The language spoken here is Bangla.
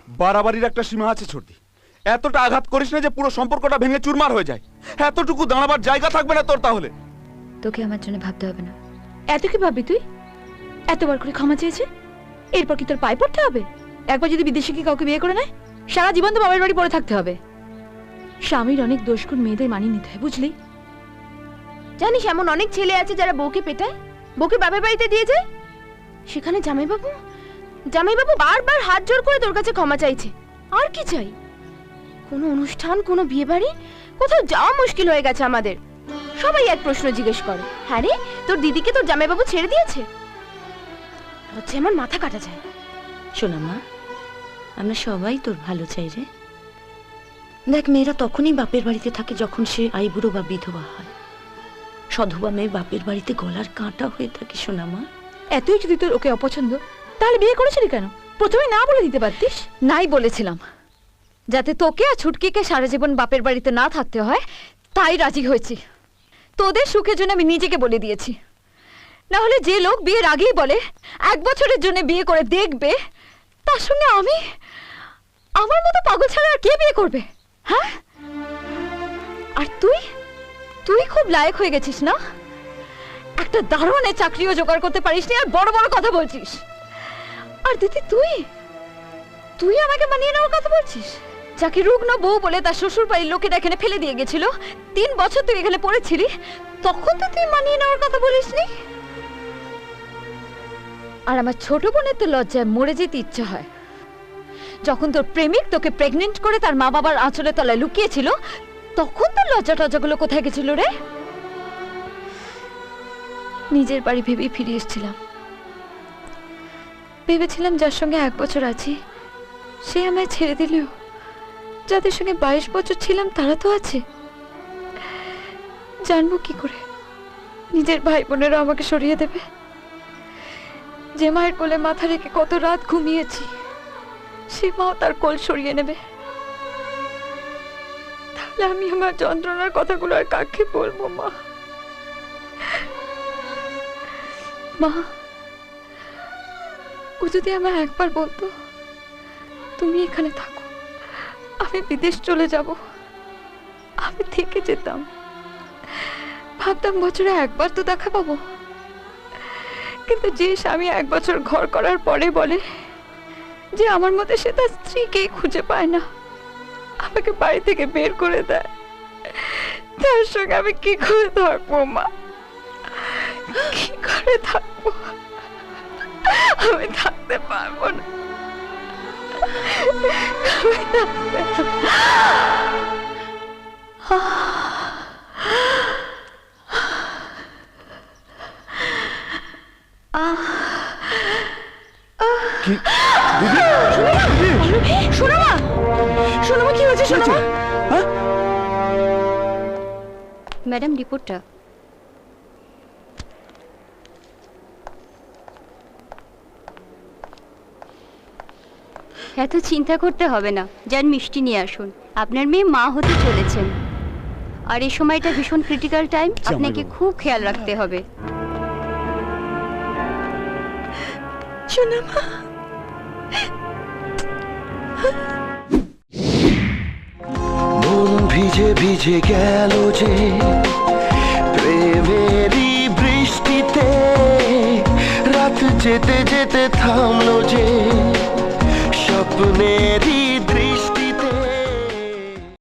বাড়াবাড়ির একটা সীমা আছে ছোটদি। এতটা আঘাত করিস না যে পুরো সম্পর্কটা ভেঙে চুরমার হয়ে যায়। এতটুকু দাঁড়াবার জায়গা থাকবে না তোর তাহলে। তোকে আমার জন্য ভাবতে হবে না। এত কি ভাববি তুই? এতবার করে ক্ষমা চেয়েছে, এরপর কি তোর পায়ে পড়তে হবে? একবার যদি বিদেশে কি কাউকে বিয়ে করে নেয়, সারা জীবন তো বাবার বাড়ি পড়ে থাকতে হবে। স্বামীর অনেক দোষগুণ মেয়েদের মানিয়ে নিতে হয়, বুঝলি? জানিস এমন অনেক ছেলে আছে যারা বউকে পেটায়, বউকে বাবার বাড়িতে দিয়ে যায়। সেখানে জামাইবাবু বারবার হাত জোর করে তোর কাছে ক্ষমা চাইছে। আর কি চাই? কোনো অনুষ্ঠান, কোনো বিয়ে বাড়ি, কোথাও যাওয়া মুশকিল হয়ে গেছে আমাদের। সবাই এক প্রশ্ন জিজ্ঞেস করে, হ্যাঁ রে, তোর দিদিকে তোর জামাইবাবু ছেড়ে দিয়েছে? হচ্ছে আমার মাথা কাটা যায়। শোনা মা, আমরা সবাই তোর ভালো চাই রে। দেখ, মেয়েরা তখনই বাপের বাড়িতে থাকে যখন সে আইবুড়ো বা বিধবা হয়। সধবা মেয়ে বাপের বাড়িতে গলার কাঁটা হয়ে থাকে সোনা মা। এতই যদি তোর ওকে অপছন্দ, তাহলে বিয়ে করেছিলি কেন? প্রথমে না বলে দিতে পারতিস। নাই বলেছিলাম, যাতে তোকে আর ছুটকিকে সারা জীবন বাপের বাড়িতে না থাকতে হয়, তাই রাজি হয়েছি। তোদের সুখের জন্য আমি নিজেকে বলে দিয়েছি। না হলে যে লোক বিয়ের আগেই বলে 1 বছরের জন্য বিয়ে করে দেখবে, তার সঙ্গে আমি, আমার মতো পাগল ছাড়া আর কে বিয়ে করবে? হ্যাঁ? আর তুই খুব লায়ক হয়ে গেছিস না? একটা দারোয়ানের চাকরিও জোগাড় করতে পারিস নি, আর বড় বড় কথা বলছিস। আর দিদি, তুই আমাকে মানিয়ে নেওয়ার কথা বলছিস? যাকে রুগ্ন বউ বলে তার শ্বশুর বাড়ির লোকেরা এখানে ফেলে দিয়ে গেছিল, 3 বছর তুই এখানে পড়েছিলি, তখন তো তুই মানিয়ে নেওয়ার কথা বলিসনি। আর আমার ছোট বোনের তো লজ্জায় মরে যেতে ইচ্ছে হয়। যখন তোর প্রেমিক তোকে প্রেগনেন্ট করে তার মা বাবার আঁচলের তলায় লুকিয়েছিল, তখন তোর লজ্জা টজ্জাগুলো কোথায় গেছিল রে? নিজের বাড়ি ভেবেই ফিরে এসেছিলাম। ভেবেছিলাম যার সঙ্গে 1 বছর আছি সে আমায় ছেড়ে দিলেও যাদের সঙ্গে 22 বছর ছিলাম তারা তো আছে। জানবো কি করে নিজের ভাই বোনেরা আমাকে সরিয়ে দেবে? যে মায়ের কোলে মাথা রেখে কত রাত ঘুমিয়েছি, সে মাও তার কোল সরিয়ে নেবে। তাহলে আমি আমার যন্ত্রণার কথাগুলো আর কাকে বলবো? মা, ও যদি আমায় একবার বলতো তুমি এখানে থাকো, আমি বিদেশ চলে যাব, আমি থেকে যেতাম। ভাবতাম বছরে একবার তো দেখা পাবো। কিন্তু যে স্বামী 1 বছর ঘর করার পরে বলে যে আমার মধ্যে সে তার স্ত্রীকেই খুঁজে পায় না, আমাকে বাড়ি থেকে বের করে দেয়, তার সঙ্গে আমি কি করে থাকবো মা? কি করে থাকবো? আমি থাকতে পারবো না। সোনামা, কি হয়েছে সোনামা? ম্যাডাম, রিপোর্টটা। এত চিন্তা করতে হবে না, যান মিষ্টি নিয়ে আসুন। আপনার মেয়ে মা হতে চলেছেন, আর এই সময়টা ভীষণ ক্রিটিক্যাল টাইম, আপনাকে খুব খেয়াল রাখতে হবে। মন ভিজে ভিজে গেল যে প্রেমেরই বৃষ্টিতে, রাত যেতে যেতে থামলো যে স্বপ্নেরই দৃষ্টি।